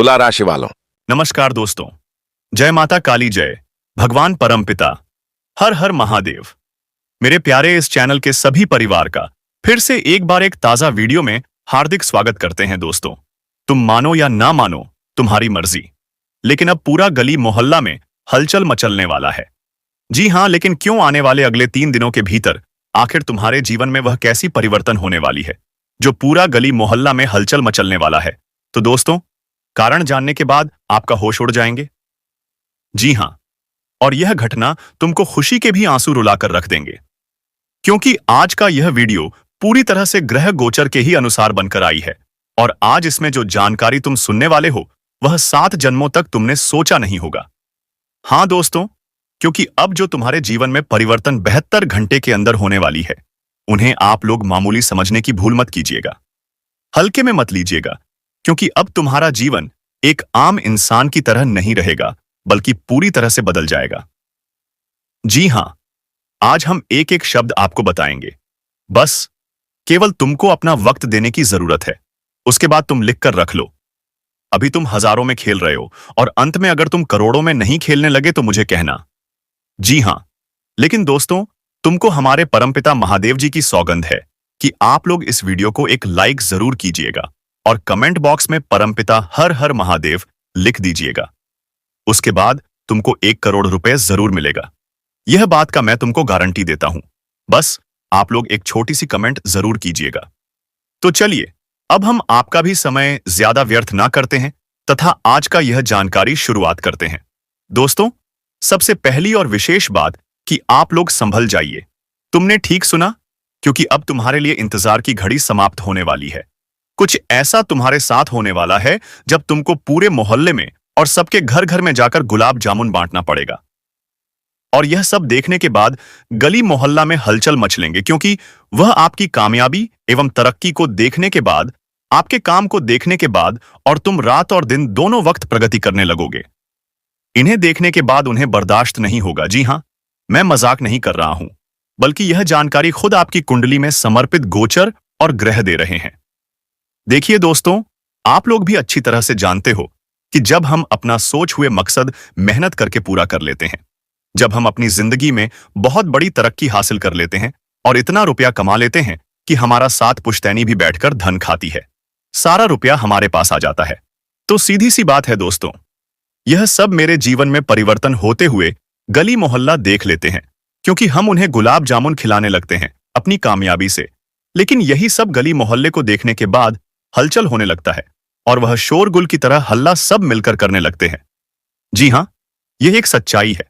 तुला राशि वालों। नमस्कार दोस्तों। जय माता काली, जय भगवान परमपिता, हर हर महादेव। मेरे प्यारे इस चैनल के सभी परिवार का फिर से एक बार एक ताजा वीडियो में हार्दिक स्वागत करते हैं दोस्तों। तुम मानो या ना मानो, तुम्हारी मर्जी, लेकिन अब पूरा गली मोहल्ला में हलचल मचलने वाला है। जी हाँ, लेकिन क्यों? आने वाले अगले 3 दिनों के भीतर आखिर तुम्हारे जीवन में वह कैसी परिवर्तन होने वाली है जो पूरा गली मोहल्ला में हलचल मचलने वाला है? तो दोस्तों, कारण जानने के बाद आपका होश उड़ जाएंगे। जी हां, और यह घटना तुमको खुशी के भी आंसू रुलाकर रख देंगे, क्योंकि आज का यह वीडियो पूरी तरह से ग्रह गोचर के ही अनुसार बनकर आई है। और आज इसमें जो जानकारी तुम सुनने वाले हो वह 7 जन्मों तक तुमने सोचा नहीं होगा। हां दोस्तों, क्योंकि अब जो तुम्हारे जीवन में परिवर्तन 72 घंटे के अंदर होने वाली है, उन्हें आप लोग मामूली समझने की भूल मत कीजिएगा, हल्के में मत लीजिएगा, क्योंकि अब तुम्हारा जीवन एक आम इंसान की तरह नहीं रहेगा, बल्कि पूरी तरह से बदल जाएगा। जी हां, आज हम एक एक शब्द आपको बताएंगे। बस केवल तुमको अपना वक्त देने की जरूरत है। उसके बाद तुम लिख कर रख लो। अभी तुम हजारों में खेल रहे हो और अंत में अगर तुम करोड़ों में नहीं खेलने लगे तो मुझे कहना। जी हां, लेकिन दोस्तों, तुमको हमारे परमपिता महादेव जी की सौगंध है कि आप लोग इस वीडियो को एक लाइक जरूर कीजिएगा और कमेंट बॉक्स में परमपिता हर हर महादेव लिख दीजिएगा। उसके बाद तुमको 1 करोड़ रुपए जरूर मिलेगा। यह बात का मैं तुमको गारंटी देता हूं। बस आप लोग एक छोटी सी कमेंट जरूर कीजिएगा। तो चलिए, अब हम आपका भी समय ज्यादा व्यर्थ ना करते हैं तथा आज का यह जानकारी शुरुआत करते हैं। दोस्तों, सबसे पहली और विशेष बात कि आप लोग संभल जाइए। तुमने ठीक सुना, क्योंकि अब तुम्हारे लिए इंतजार की घड़ी समाप्त होने वाली है। कुछ ऐसा तुम्हारे साथ होने वाला है जब तुमको पूरे मोहल्ले में और सबके घर घर में जाकर गुलाब जामुन बांटना पड़ेगा। और यह सब देखने के बाद गली मोहल्ला में हलचल मचलेंगे, क्योंकि वह आपकी कामयाबी एवं तरक्की को देखने के बाद, आपके काम को देखने के बाद, और तुम रात और दिन दोनों वक्त प्रगति करने लगोगे। इन्हें देखने के बाद उन्हें बर्दाश्त नहीं होगा। जी हां, मैं मजाक नहीं कर रहा हूं, बल्कि यह जानकारी खुद आपकी कुंडली में समर्पित गोचर और ग्रह दे रहे हैं। देखिए दोस्तों, आप लोग भी अच्छी तरह से जानते हो कि जब हम अपना सोच हुए मकसद मेहनत करके पूरा कर लेते हैं, जब हम अपनी जिंदगी में बहुत बड़ी तरक्की हासिल कर लेते हैं और इतना रुपया कमा लेते हैं कि हमारा 7 पुश्तैनी भी बैठकर धन खाती है, सारा रुपया हमारे पास आ जाता है, तो सीधी सी बात है दोस्तों, यह सब मेरे जीवन में परिवर्तन होते हुए गली मोहल्ला देख लेते हैं, क्योंकि हम उन्हें गुलाब जामुन खिलाने लगते हैं अपनी कामयाबी से। लेकिन यही सब गली मोहल्ले को देखने के बाद हलचल होने लगता है और वह शोरगुल की तरह हल्ला सब मिलकर करने लगते हैं। जी हां, यह एक सच्चाई है।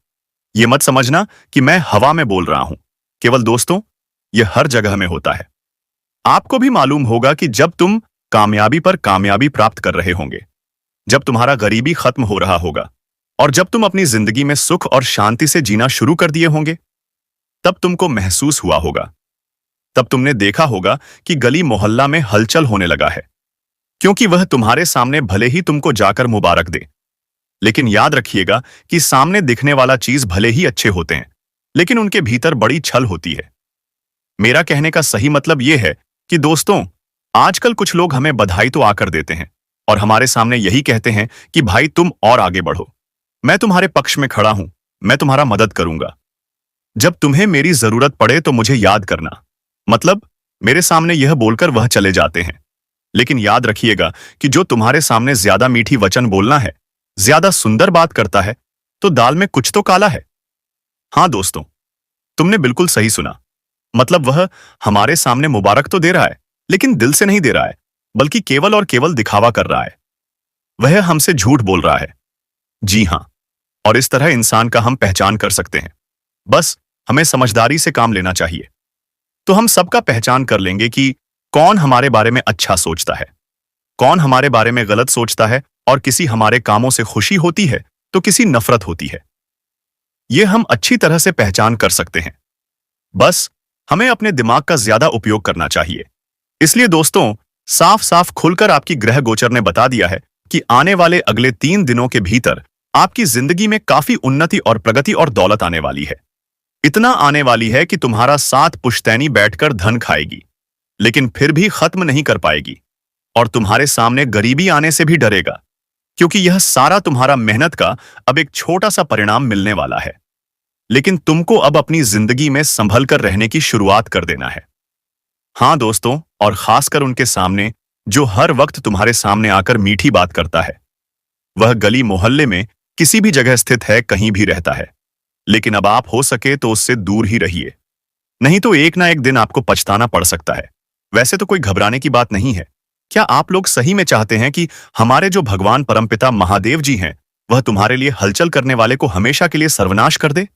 यह मत समझना कि मैं हवा में बोल रहा हूं। केवल दोस्तों, यह हर जगह में होता है। आपको भी मालूम होगा कि जब तुम कामयाबी पर कामयाबी प्राप्त कर रहे होंगे, जब तुम्हारा गरीबी खत्म हो रहा होगा और जब तुम अपनी जिंदगी में सुख और शांति से जीना शुरू कर दिए होंगे, तब तुमको महसूस हुआ होगा, तब तुमने देखा होगा कि गली मोहल्ला में हलचल होने लगा है, क्योंकि वह तुम्हारे सामने भले ही तुमको जाकर मुबारक दे, लेकिन याद रखिएगा कि सामने दिखने वाला चीज भले ही अच्छे होते हैं, लेकिन उनके भीतर बड़ी छल होती है। मेरा कहने का सही मतलब यह है कि दोस्तों, आजकल कुछ लोग हमें बधाई तो आकर देते हैं और हमारे सामने यही कहते हैं कि भाई तुम और आगे बढ़ो, मैं तुम्हारे पक्ष में खड़ा हूं, मैं तुम्हारा मदद करूंगा। जब तुम्हें मेरी जरूरत पड़े तो मुझे याद करना, मतलब मेरे सामने यह बोलकर वह चले जाते हैं। लेकिन याद रखिएगा कि जो तुम्हारे सामने ज्यादा मीठी वचन बोलना है, ज्यादा सुंदर बात करता है, तो दाल में कुछ तो काला है। हां दोस्तों, तुमने बिल्कुल सही सुना। मतलब वह हमारे सामने मुबारक तो दे रहा है, लेकिन दिल से नहीं दे रहा है, बल्कि केवल और केवल दिखावा कर रहा है। वह हमसे झूठ बोल रहा है। जी हां, और इस तरह इंसान का हम पहचान कर सकते हैं। बस हमें समझदारी से काम लेना चाहिए, तो हम सबका पहचान कर लेंगे कि कौन हमारे बारे में अच्छा सोचता है, कौन हमारे बारे में गलत सोचता है, और किसी हमारे कामों से खुशी होती है तो किसी नफरत होती है। यह हम अच्छी तरह से पहचान कर सकते हैं। बस हमें अपने दिमाग का ज्यादा उपयोग करना चाहिए। इसलिए दोस्तों, साफ साफ खुलकर आपकी ग्रह गोचर ने बता दिया है कि आने वाले अगले 3 दिनों के भीतर आपकी जिंदगी में काफी उन्नति और प्रगति और दौलत आने वाली है। इतना आने वाली है कि तुम्हारा 7 पुश्तैनी बैठकर धन खाएगी, लेकिन फिर भी खत्म नहीं कर पाएगी और तुम्हारे सामने गरीबी आने से भी डरेगा। क्योंकि यह सारा तुम्हारा मेहनत का अब एक छोटा सा परिणाम मिलने वाला है। लेकिन तुमको अब अपनी जिंदगी में संभल कर रहने की शुरुआत कर देना है। हाँ दोस्तों, और खासकर उनके सामने जो हर वक्त तुम्हारे सामने आकर मीठी बात करता है। वह गली मोहल्ले में किसी भी जगह स्थित है, कहीं भी रहता है, लेकिन अब आप हो सके तो उससे दूर ही रहिए। नहीं तो एक ना एक दिन आपको पछताना पड़ सकता है। वैसे तो कोई घबराने की बात नहीं है। क्या आप लोग सही में चाहते हैं कि हमारे जो भगवान परमपिता महादेव जी हैं, वह तुम्हारे लिए हलचल करने वाले को हमेशा के लिए सर्वनाश कर दे?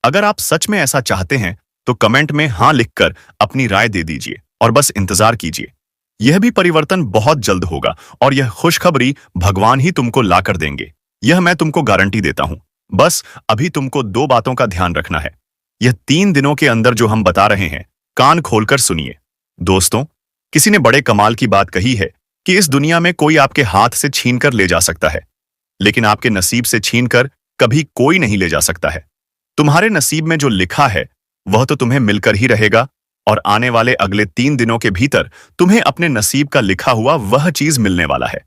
अगर आप सच में ऐसा चाहते हैं तो कमेंट में हाँ लिखकर अपनी राय दे दीजिए और बस इंतजार कीजिए। यह भी परिवर्तन बहुत जल्द होगा और यह खुशखबरी भगवान ही तुमको लाकर देंगे। यह मैं तुमको गारंटी देता हूं। बस अभी तुमको दो बातों का ध्यान रखना है। यह 3 दिनों के अंदर जो हम बता रहे हैं, कान खोलकर सुनिए। दोस्तों, किसी ने बड़े कमाल की बात कही है कि इस दुनिया में कोई आपके हाथ से छीन कर ले जा सकता है, लेकिन आपके नसीब से छीन कर कभी कोई नहीं ले जा सकता है। तुम्हारे नसीब में जो लिखा है वह तो तुम्हें मिलकर ही रहेगा, और आने वाले अगले 3 दिनों के भीतर तुम्हें अपने नसीब का लिखा हुआ वह चीज मिलने वाला है।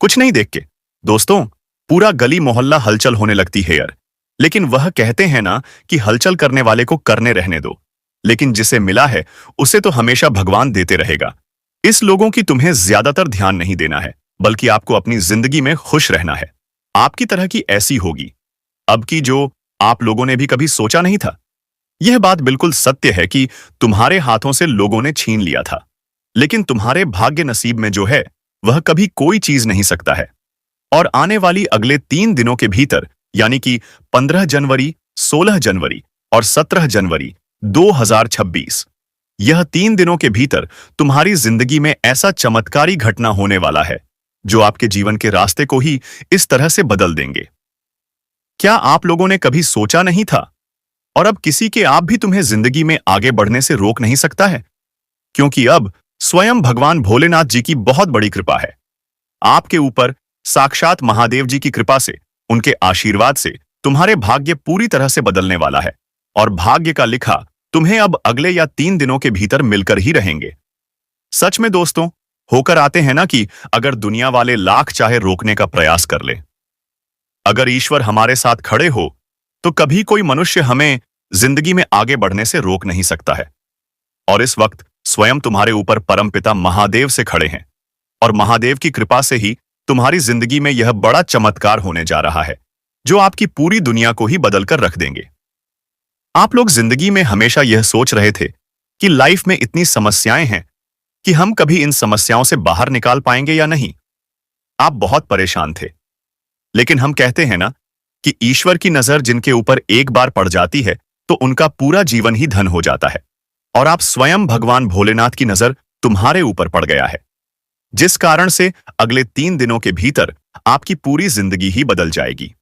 कुछ नहीं देख के दोस्तों, पूरा गली मोहल्ला हलचल होने लगती है यार। लेकिन वह कहते हैं ना कि हलचल करने वाले को करने रहने दो, लेकिन जिसे मिला है उसे तो हमेशा भगवान देते रहेगा। इस लोगों की तुम्हें ज्यादातर ध्यान नहीं देना है, बल्कि आपको अपनी जिंदगी में खुश रहना है। आपकी तरह की ऐसी होगी अब की जो आप लोगों ने भी कभी सोचा नहीं था। यह बात बिल्कुल सत्य है कि तुम्हारे हाथों से लोगों ने छीन लिया था, लेकिन तुम्हारे भाग्य नसीब में जो है वह कभी कोई चीज नहीं सकता है। और आने वाली अगले 3 दिनों के भीतर, यानी कि 15 जनवरी, 16 जनवरी और 17 जनवरी 2026, यह 3 दिनों के भीतर तुम्हारी जिंदगी में ऐसा चमत्कारी घटना होने वाला है जो आपके जीवन के रास्ते को ही इस तरह से बदल देंगे। क्या आप लोगों ने कभी सोचा नहीं था? और अब किसी के आप भी तुम्हें जिंदगी में आगे बढ़ने से रोक नहीं सकता है, क्योंकि अब स्वयं भगवान भोलेनाथ जी की बहुत बड़ी कृपा है आपके ऊपर। साक्षात महादेव जी की कृपा से, उनके आशीर्वाद से तुम्हारे भाग्य पूरी तरह से बदलने वाला है, और भाग्य का लिखा तुम्हें अब अगले या 3 दिनों के भीतर मिलकर ही रहेंगे। सच में दोस्तों, होकर आते हैं ना कि अगर दुनिया वाले लाख चाहे रोकने का प्रयास कर ले, अगर ईश्वर हमारे साथ खड़े हो तो कभी कोई मनुष्य हमें जिंदगी में आगे बढ़ने से रोक नहीं सकता है। और इस वक्त स्वयं तुम्हारे ऊपर परमपिता महादेव से खड़े हैं, और महादेव की कृपा से ही तुम्हारी जिंदगी में यह बड़ा चमत्कार होने जा रहा है जो आपकी पूरी दुनिया को ही बदल कर रख देंगे। आप लोग जिंदगी में हमेशा यह सोच रहे थे कि लाइफ में इतनी समस्याएं हैं कि हम कभी इन समस्याओं से बाहर निकाल पाएंगे या नहीं। आप बहुत परेशान थे, लेकिन हम कहते हैं ना कि ईश्वर की नजर जिनके ऊपर एक बार पड़ जाती है तो उनका पूरा जीवन ही धन हो जाता है। और आप स्वयं भगवान भोलेनाथ की नजर तुम्हारे ऊपर पड़ गया है, जिस कारण से अगले 3 दिनों के भीतर आपकी पूरी जिंदगी ही बदल जाएगी।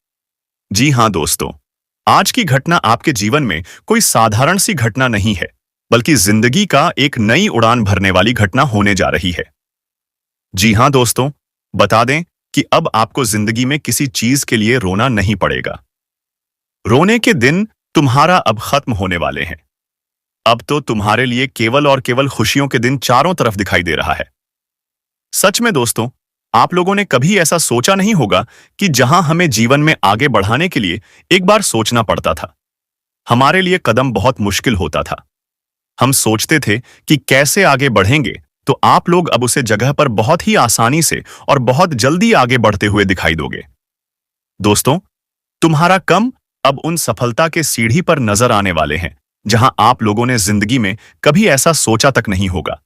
जी हां दोस्तों, आज की घटना आपके जीवन में कोई साधारण सी घटना नहीं है, बल्कि जिंदगी का एक नई उड़ान भरने वाली घटना होने जा रही है। जी हां दोस्तों, बता दें कि अब आपको जिंदगी में किसी चीज के लिए रोना नहीं पड़ेगा। रोने के दिन तुम्हारा अब खत्म होने वाले हैं। अब तो तुम्हारे लिए केवल और केवल खुशियों के दिन चारों तरफ दिखाई दे रहा है। सच में दोस्तों, आप लोगों ने कभी ऐसा सोचा नहीं होगा कि जहां हमें जीवन में आगे बढ़ाने के लिए एक बार सोचना पड़ता था, हमारे लिए कदम बहुत मुश्किल होता था। हम सोचते थे कि कैसे आगे बढ़ेंगे, तो आप लोग अब उसे जगह पर बहुत ही आसानी से और बहुत जल्दी आगे बढ़ते हुए दिखाई दोगे। दोस्तों, तुम्हारा कम अब उन सफलता के सीढ़ी पर नजर आने वाले हैं जहां आप लोगों ने जिंदगी में कभी ऐसा सोचा तक नहीं होगा।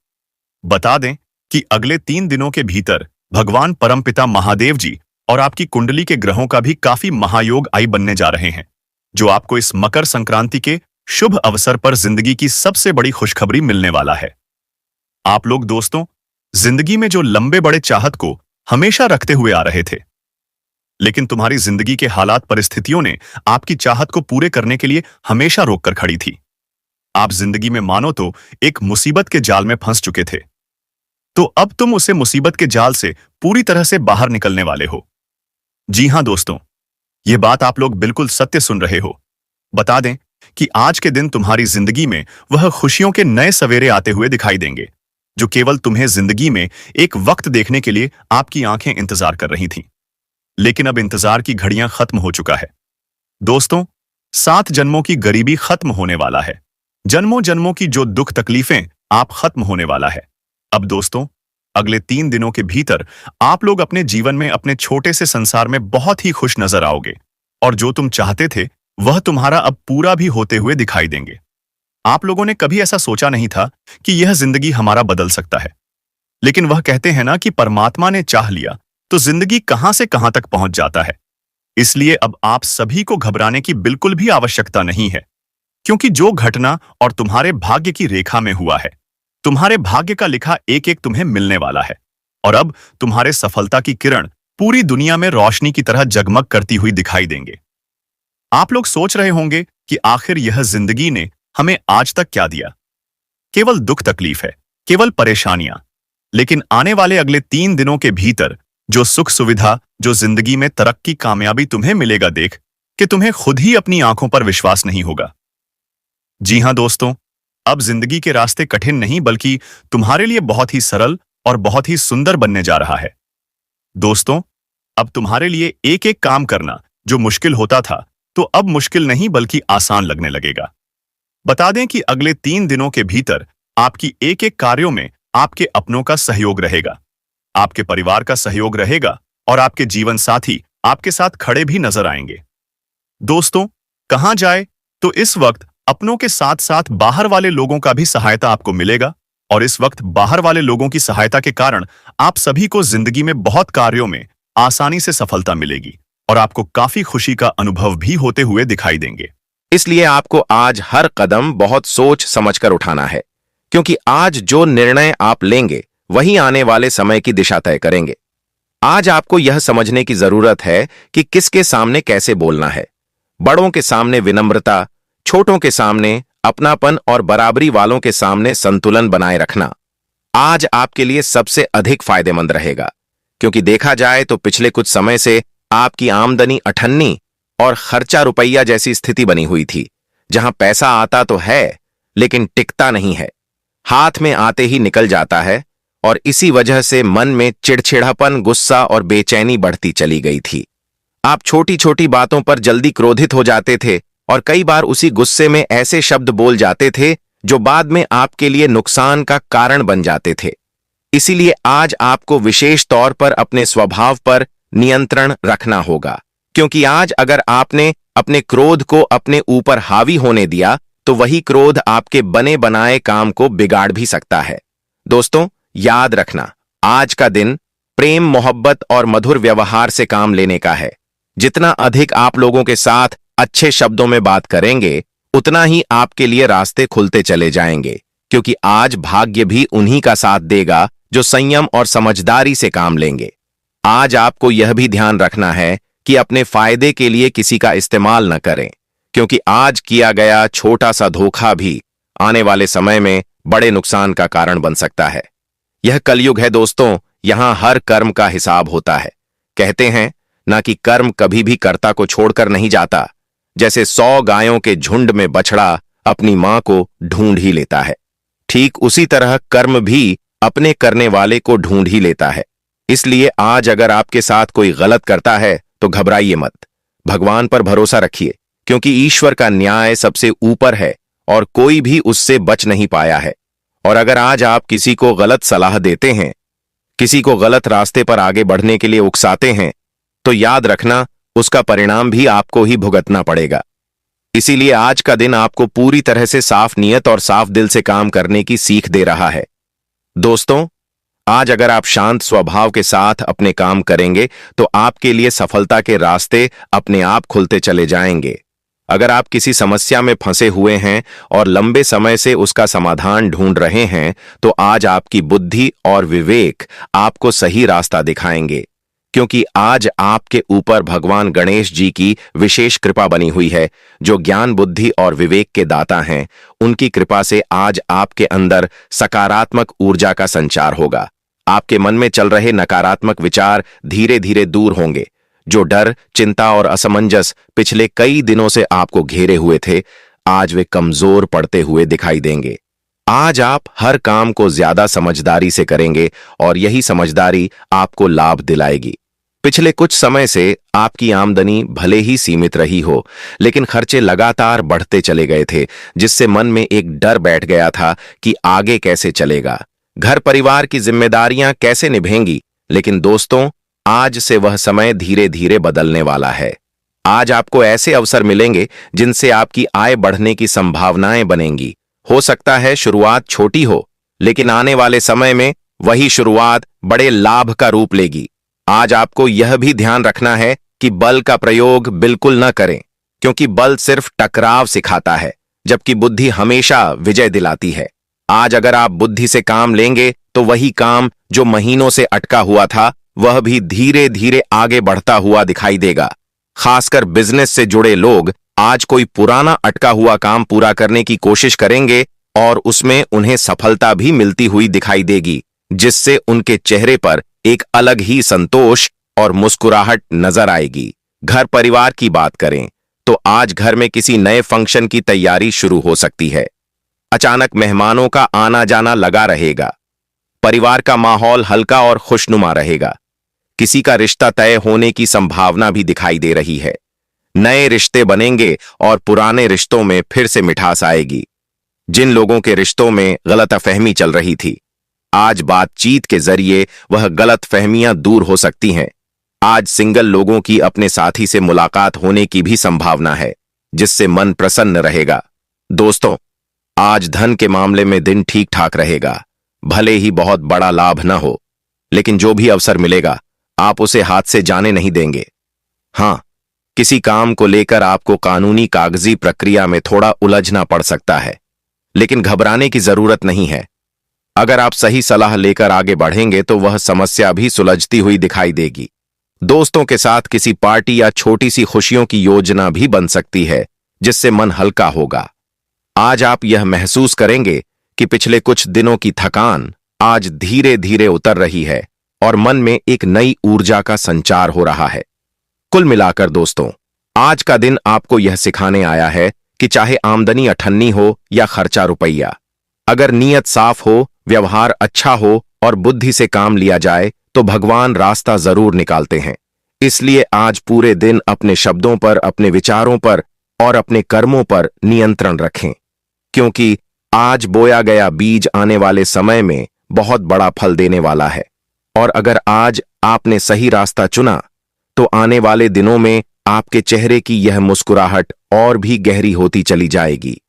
बता दें कि अगले 3 दिनों के भीतर भगवान परमपिता महादेव जी और आपकी कुंडली के ग्रहों का भी काफी महायोग आई बनने जा रहे हैं, जो आपको इस मकर संक्रांति के शुभ अवसर पर जिंदगी की सबसे बड़ी खुशखबरी मिलने वाला है। आप लोग दोस्तों, जिंदगी में जो लंबे बड़े चाहत को हमेशा रखते हुए आ रहे थे, लेकिन तुम्हारी जिंदगी के हालात परिस्थितियों ने आपकी चाहत को पूरे करने के लिए हमेशा रोककर खड़ी थी। आप जिंदगी में मानो तो एक मुसीबत के जाल में फंस चुके थे, तो अब तुम उसे मुसीबत के जाल से पूरी तरह से बाहर निकलने वाले हो। जी हां दोस्तों, यह बात आप लोग बिल्कुल सत्य सुन रहे हो। बता दें कि आज के दिन तुम्हारी जिंदगी में वह खुशियों के नए सवेरे आते हुए दिखाई देंगे, जो केवल तुम्हें जिंदगी में एक वक्त देखने के लिए आपकी आंखें इंतजार कर रही थीं। लेकिन अब इंतजार की घड़ियां खत्म हो चुका है। दोस्तों, 7 जन्मों की गरीबी खत्म होने वाला है। जन्मों जन्मों की जो दुख तकलीफें आप खत्म होने वाला है। अब दोस्तों, अगले 3 दिनों के भीतर आप लोग अपने जीवन में अपने छोटे से संसार में बहुत ही खुश नजर आओगे और जो तुम चाहते थे वह तुम्हारा अब पूरा भी होते हुए दिखाई देंगे। आप लोगों ने कभी ऐसा सोचा नहीं था कि यह जिंदगी हमारा बदल सकता है, लेकिन वह कहते हैं ना कि परमात्मा ने चाह लिया तो जिंदगी कहां से कहां तक पहुंच जाता है। इसलिए अब आप सभी को घबराने की बिल्कुल भी आवश्यकता नहीं है, क्योंकि जो घटना और तुम्हारे भाग्य की रेखा में हुआ है, तुम्हारे भाग्य का लिखा एक एक तुम्हें मिलने वाला है। और अब तुम्हारे सफलता की किरण पूरी दुनिया में रोशनी की तरह जगमग करती हुई दिखाई देंगे। आप लोग सोच रहे होंगे कि आखिर यह जिंदगी ने हमें आज तक क्या दिया। केवल दुख तकलीफ है, केवल परेशानियां। लेकिन आने वाले अगले 3 दिनों के भीतर जो सुख सुविधा, जो जिंदगी में तरक्की, कामयाबी तुम्हें मिलेगा, देख कि तुम्हें खुद ही अपनी आंखों पर विश्वास नहीं होगा। जी हां दोस्तों, अब जिंदगी के रास्ते कठिन नहीं बल्कि तुम्हारे लिए बहुत ही सरल और बहुत ही सुंदर बनने जा रहा है। दोस्तों, अब तुम्हारे लिए एक एक काम करना जो मुश्किल होता था, तो अब मुश्किल नहीं बल्कि आसान लगने लगेगा। बता दें कि अगले 3 दिनों के भीतर आपकी एक एक कार्यों में आपके अपनों का सहयोग रहेगा, आपके परिवार का सहयोग रहेगा और आपके जीवन साथी आपके साथ खड़े भी नजर आएंगे। दोस्तों, कहां जाए तो इस वक्त अपनों के साथ साथ बाहर वाले लोगों का भी सहायता आपको मिलेगा और इस वक्त बाहर वाले लोगों की सहायता के कारण आप सभी को जिंदगी में बहुत कार्यों में आसानी से सफलता मिलेगी और आपको काफी खुशी का अनुभव भी होते हुए दिखाई देंगे। इसलिए आपको आज हर कदम बहुत सोच समझकर उठाना है, क्योंकि आज जो निर्णय आप लेंगे वही आने वाले समय की दिशा तय करेंगे। आज आपको यह समझने की जरूरत है कि किसके सामने कैसे बोलना है। बड़ों के सामने विनम्रता, छोटों के सामने अपनापन और बराबरी वालों के सामने संतुलन बनाए रखना आज आपके लिए सबसे अधिक फायदेमंद रहेगा। क्योंकि देखा जाए तो पिछले कुछ समय से आपकी आमदनी अठन्नी और खर्चा रुपया जैसी स्थिति बनी हुई थी, जहां पैसा आता तो है लेकिन टिकता नहीं है, हाथ में आते ही निकल जाता है और इसी वजह से मन में चिड़चिड़ापन, गुस्सा और बेचैनी बढ़ती चली गई थी। आप छोटी छोटी बातों पर जल्दी क्रोधित हो जाते थे और कई बार उसी गुस्से में ऐसे शब्द बोल जाते थे जो बाद में आपके लिए नुकसान का कारण बन जाते थे। इसीलिए आज आपको विशेष तौर पर अपने स्वभाव पर नियंत्रण रखना होगा, क्योंकि आज अगर आपने अपने क्रोध को अपने ऊपर हावी होने दिया तो वही क्रोध आपके बने बनाए काम को बिगाड़ भी सकता है। दोस्तों, याद रखना, आज का दिन प्रेम, मोहब्बत और मधुर व्यवहार से काम लेने का है। जितना अधिक आप लोगों के साथ अच्छे शब्दों में बात करेंगे, उतना ही आपके लिए रास्ते खुलते चले जाएंगे, क्योंकि आज भाग्य भी उन्हीं का साथ देगा जो संयम और समझदारी से काम लेंगे। आज आपको यह भी ध्यान रखना है कि अपने फायदे के लिए किसी का इस्तेमाल न करें, क्योंकि आज किया गया छोटा सा धोखा भी आने वाले समय में बड़े नुकसान का कारण बन सकता है। यह कलयुग है दोस्तों, यहां हर कर्म का हिसाब होता है। कहते हैं ना कि कर्म कभी भी कर्ता को छोड़कर नहीं जाता, जैसे 100 गायों के झुंड में बछड़ा अपनी मां को ढूंढ ही लेता है, ठीक उसी तरह कर्म भी अपने करने वाले को ढूंढ ही लेता है। इसलिए आज अगर आपके साथ कोई गलत करता है तो घबराइए मत, भगवान पर भरोसा रखिए, क्योंकि ईश्वर का न्याय सबसे ऊपर है और कोई भी उससे बच नहीं पाया है। और अगर आज आप किसी को गलत सलाह देते हैं, किसी को गलत रास्ते पर आगे बढ़ने के लिए उकसाते हैं, तो याद रखना उसका परिणाम भी आपको ही भुगतना पड़ेगा। इसीलिए आज का दिन आपको पूरी तरह से साफ नीयत और साफ दिल से काम करने की सीख दे रहा है। दोस्तों, आज अगर आप शांत स्वभाव के साथ अपने काम करेंगे तो आपके लिए सफलता के रास्ते अपने आप खुलते चले जाएंगे। अगर आप किसी समस्या में फंसे हुए हैं और लंबे समय से उसका समाधान ढूंढ रहे हैं, तो आज आपकी बुद्धि और विवेक आपको सही रास्ता दिखाएंगे, क्योंकि आज आपके ऊपर भगवान गणेश जी की विशेष कृपा बनी हुई है, जो ज्ञान, बुद्धि और विवेक के दाता हैं। उनकी कृपा से आज आपके अंदर सकारात्मक ऊर्जा का संचार होगा। आपके मन में चल रहे नकारात्मक विचार धीरे धीरे दूर होंगे। जो डर, चिंता और असमंजस पिछले कई दिनों से आपको घेरे हुए थे, आज वे कमजोर पड़ते हुए दिखाई देंगे। आज आप हर काम को ज्यादा समझदारी से करेंगे और यही समझदारी आपको लाभ दिलाएगी। पिछले कुछ समय से आपकी आमदनी भले ही सीमित रही हो, लेकिन खर्चे लगातार बढ़ते चले गए थे, जिससे मन में एक डर बैठ गया था कि आगे कैसे चलेगा, घर परिवार की जिम्मेदारियां कैसे निभेंगी। लेकिन दोस्तों, आज से वह समय धीरे धीरे बदलने वाला है। आज आपको ऐसे अवसर मिलेंगे जिनसे आपकी आय बढ़ने की संभावनाएं बनेंगी। हो सकता है शुरुआत छोटी हो, लेकिन आने वाले समय में वही शुरुआत बड़े लाभ का रूप लेगी। आज आपको यह भी ध्यान रखना है कि बल का प्रयोग बिल्कुल न करें, क्योंकि बल सिर्फ टकराव सिखाता है, जबकि बुद्धि हमेशा विजय दिलाती है। आज अगर आप बुद्धि से काम लेंगे तो वही काम जो महीनों से अटका हुआ था, वह भी धीरे धीरे आगे बढ़ता हुआ दिखाई देगा। खासकर बिजनेस से जुड़े लोग आज कोई पुराना अटका हुआ काम पूरा करने की कोशिश करेंगे और उसमें उन्हें सफलता भी मिलती हुई दिखाई देगी, जिससे उनके चेहरे पर एक अलग ही संतोष और मुस्कुराहट नजर आएगी। घर परिवार की बात करें तो आज घर में किसी नए फंक्शन की तैयारी शुरू हो सकती है। अचानक मेहमानों का आना जाना लगा रहेगा। परिवार का माहौल हल्का और खुशनुमा रहेगा। किसी का रिश्ता तय होने की संभावना भी दिखाई दे रही है। नए रिश्ते बनेंगे और पुराने रिश्तों में फिर से मिठास आएगी। जिन लोगों के रिश्तों में गलतफहमी चल रही थी, आज बातचीत के जरिए वह गलतफहमियां दूर हो सकती हैं। आज सिंगल लोगों की अपने साथी से मुलाकात होने की भी संभावना है, जिससे मन प्रसन्न रहेगा। दोस्तों, आज धन के मामले में दिन ठीक ठाक रहेगा। भले ही बहुत बड़ा लाभ न हो, लेकिन जो भी अवसर मिलेगा आप उसे हाथ से जाने नहीं देंगे। हां, किसी काम को लेकर आपको कानूनी कागजी प्रक्रिया में थोड़ा उलझना पड़ सकता है, लेकिन घबराने की जरूरत नहीं है। अगर आप सही सलाह लेकर आगे बढ़ेंगे तो वह समस्या भी सुलझती हुई दिखाई देगी। दोस्तों के साथ किसी पार्टी या छोटी सी खुशियों की योजना भी बन सकती है, जिससे मन हल्का होगा। आज आप यह महसूस करेंगे कि पिछले कुछ दिनों की थकान आज धीरे धीरे उतर रही है और मन में एक नई ऊर्जा का संचार हो रहा है। कुल मिलाकर दोस्तों, आज का दिन आपको यह सिखाने आया है कि चाहे आमदनी अठन्नी हो या खर्चा रुपया, अगर नीयत साफ हो, व्यवहार अच्छा हो और बुद्धि से काम लिया जाए तो भगवान रास्ता जरूर निकालते हैं। इसलिए आज पूरे दिन अपने शब्दों पर, अपने विचारों पर और अपने कर्मों पर नियंत्रण रखें, क्योंकि आज बोया गया बीज आने वाले समय में बहुत बड़ा फल देने वाला है। और अगर आज आपने सही रास्ता चुना तो आने वाले दिनों में आपके चेहरे की यह मुस्कुराहट और भी गहरी होती चली जाएगी।